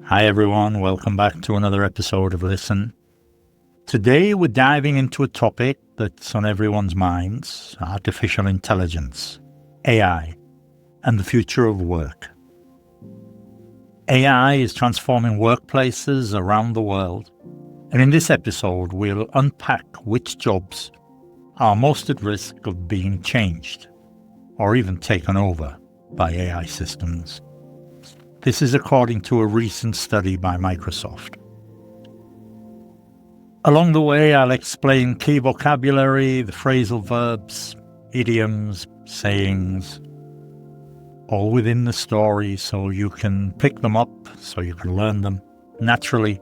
Hi everyone, welcome back to another episode of Listen. Today we're diving into a topic that's on everyone's minds, artificial intelligence, AI, and the future of work. AI is transforming workplaces around the world, and in this episode we'll unpack which jobs are most at risk of being changed or even taken over by AI systems. This is according to a recent study by Microsoft. Along the way, I'll explain key vocabulary, the phrasal verbs, idioms, sayings, all within the story so you can pick them up, so you can learn them naturally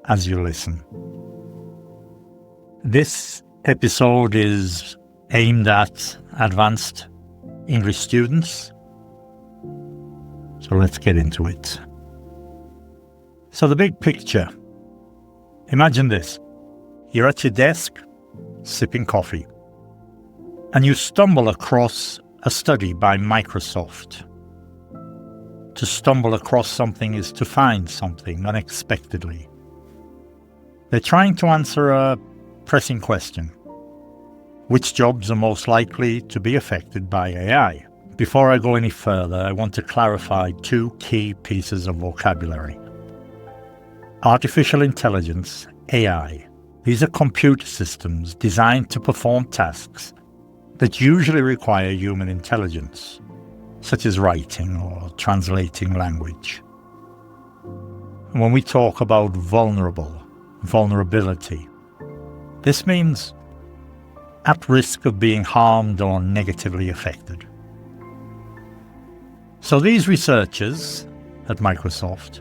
as you listen. This episode is aimed at advanced English students. So let's get into it. So the big picture. Imagine this. You're at your desk, sipping coffee, and you stumble across a study by Microsoft. To stumble across something is to find something unexpectedly. They're trying to answer a pressing question. Which jobs are most likely to be affected by AI? Before I go any further, I want to clarify two key pieces of vocabulary. Artificial intelligence, AI. These are computer systems designed to perform tasks that usually require human intelligence, such as writing or translating language. When we talk about vulnerability, this means at risk of being harmed or negatively affected. So these researchers at Microsoft,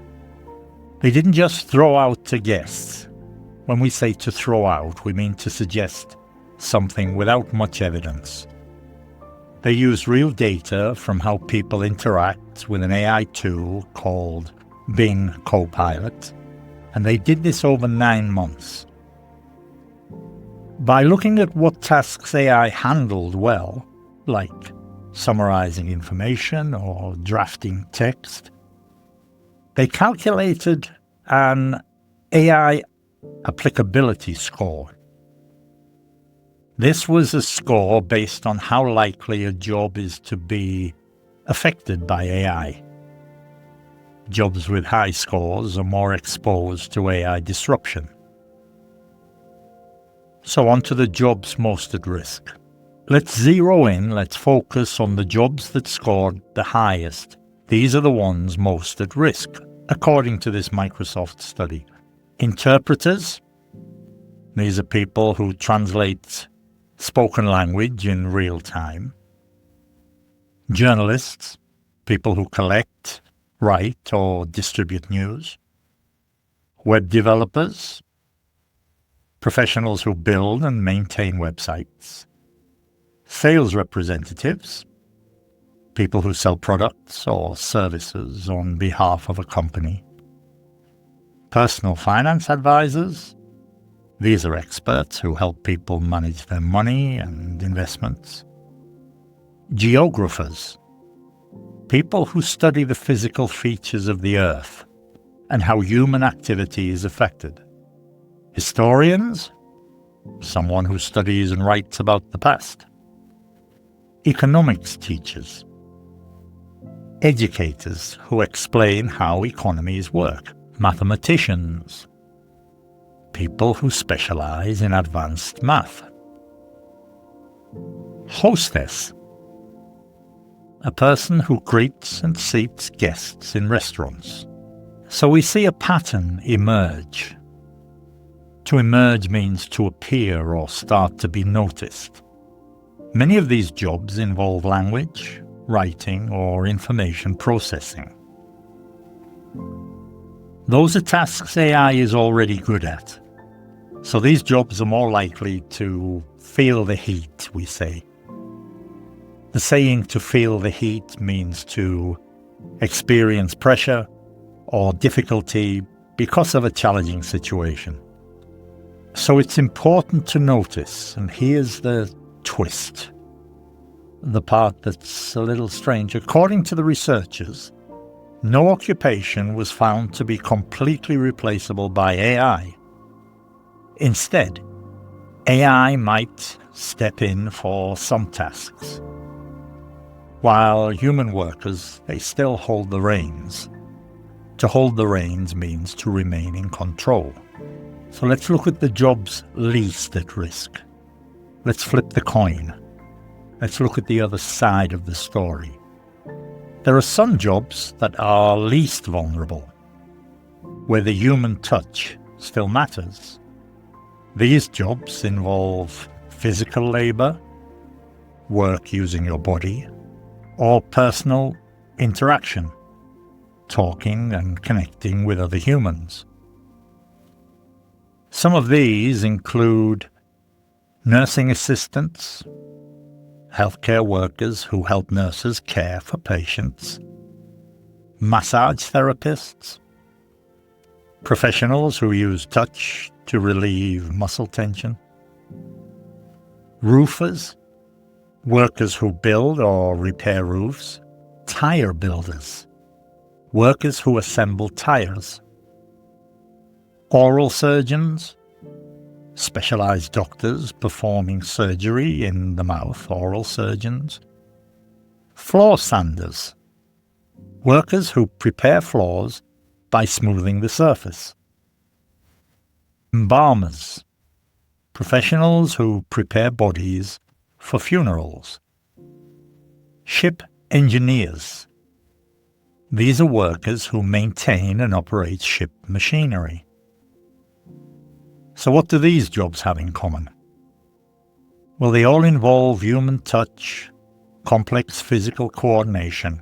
they didn't just throw out a guess. When we say to throw out, we mean to suggest something without much evidence. They used real data from how people interact with an AI tool called Bing Copilot, and they did this over 9 months. By looking at what tasks AI handled well, like summarizing information or drafting text, they calculated an AI applicability score. This was a score based on how likely a job is to be affected by AI. Jobs with high scores are more exposed to AI disruption. So on to the jobs most at risk. Let's zero in, let's focus on the jobs that scored the highest. These are the ones most at risk, according to this Microsoft study. Interpreters, these are people who translate spoken language in real time. Journalists, people who collect, write, or distribute news. Web developers, professionals who build and maintain websites. Sales representatives, people who sell products or services on behalf of a company. Personal finance advisors, these are experts who help people manage their money and investments. Geographers, people who study the physical features of the earth and how human activity is affected. Historians, someone who studies and writes about the past. Economics teachers, educators who explain how economies work. Mathematicians, people who specialize in advanced math. Hostess, a person who greets and seats guests in restaurants. So we see a pattern emerge. To emerge means to appear or start to be noticed. Many of these jobs involve language, writing, or information processing. Those are tasks AI is already good at. So these jobs are more likely to feel the heat, we say. The saying to feel the heat means to experience pressure or difficulty because of a challenging situation. So it's important to notice, and here's the twist, the part that's a little strange. According to the researchers, no occupation was found to be completely replaceable by AI. Instead, AI might step in for some tasks, while human workers, they still hold the reins. To hold the reins means to remain in control. So let's look at the jobs least at risk. Let's flip the coin. Let's look at the other side of the story. There are some jobs that are least vulnerable, where the human touch still matters. These jobs involve physical labor, work using your body, or personal interaction, talking and connecting with other humans. Some of these include nursing assistants, healthcare workers who help nurses care for patients, massage therapists, professionals who use touch to relieve muscle tension, roofers, workers who build or repair roofs, tire builders, workers who assemble tires, oral surgeons, specialized doctors performing surgery in the mouth, oral surgeons, floor sanders, workers who prepare floors by smoothing the surface, embalmers, professionals who prepare bodies for funerals, ship engineers. These are workers who maintain and operate ship machinery. So what do these jobs have in common? Well, they all involve human touch, complex physical coordination,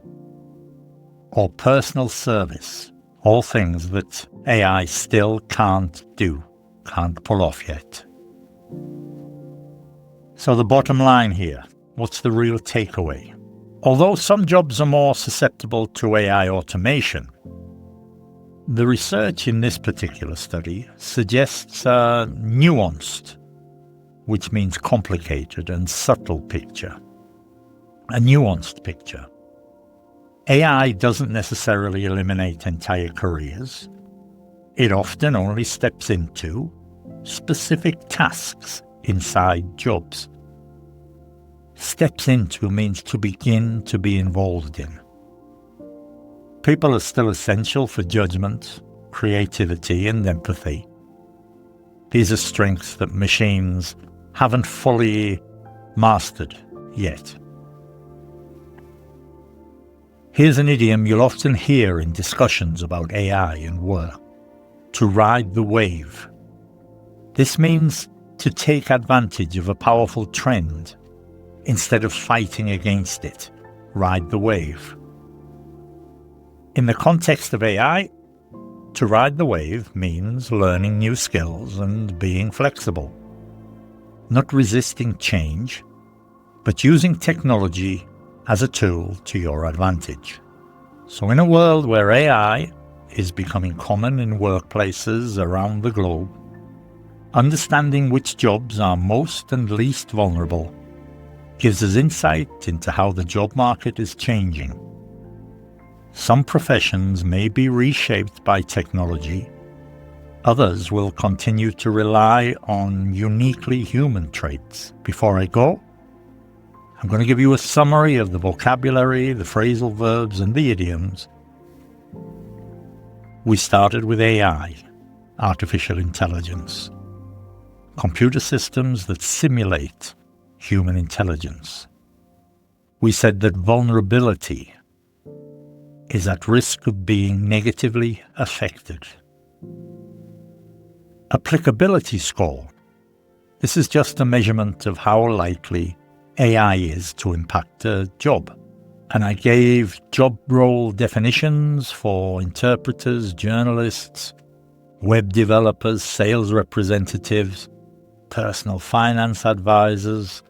or personal service, all things that AI still can't do, can't pull off yet. So the bottom line here, what's the real takeaway? Although some jobs are more susceptible to AI automation, the research in this particular study suggests a nuanced, which means complicated and subtle picture. A nuanced picture. AI doesn't necessarily eliminate entire careers. It often only steps into specific tasks inside jobs. Steps into means to begin to be involved in. People are still essential for judgment, creativity, and empathy. These are strengths that machines haven't fully mastered yet. Here's an idiom you'll often hear in discussions about AI and work: to ride the wave. This means to take advantage of a powerful trend instead of fighting against it. Ride the wave. In the context of AI, to ride the wave means learning new skills and being flexible, not resisting change, but using technology as a tool to your advantage. So in a world where AI is becoming common in workplaces around the globe, understanding which jobs are most and least vulnerable gives us insight into how the job market is changing. Some professions may be reshaped by technology. Others will continue to rely on uniquely human traits. Before I go, I'm going to give you a summary of the vocabulary, the phrasal verbs, and the idioms. We started with AI, artificial intelligence, computer systems that simulate human intelligence. We said that vulnerability is at risk of being negatively affected. Applicability score. This is just a measurement of how likely AI is to impact a job. And I gave job role definitions for interpreters, journalists, web developers, sales representatives, personal finance advisors,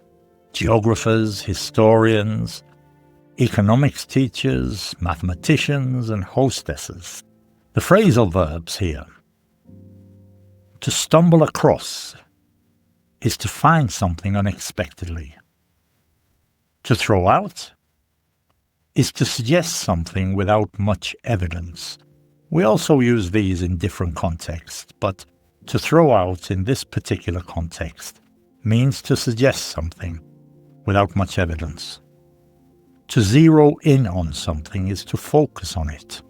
geographers, historians, economics teachers, mathematicians, and hostesses. The phrasal verbs here. To stumble across is to find something unexpectedly. To throw out is to suggest something without much evidence. We also use these in different contexts, but to throw out in this particular context means to suggest something without much evidence. To zero in on something is to focus on it.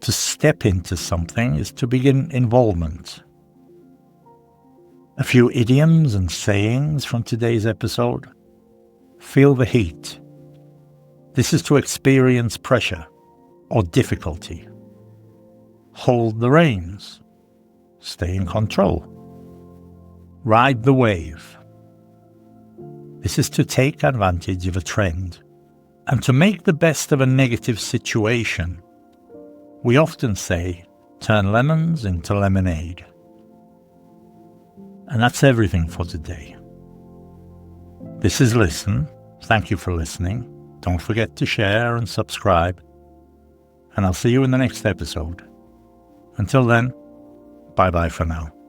To step into something is to begin involvement. A few idioms and sayings from today's episode. Feel the heat. This is to experience pressure or difficulty. Hold the reins. Stay in control. Ride the wave. This is to take advantage of a trend. And to make the best of a negative situation, we often say, turn lemons into lemonade. And that's everything for today. This is Listen. Thank you for listening. Don't forget to share and subscribe. And I'll see you in the next episode. Until then, bye-bye for now.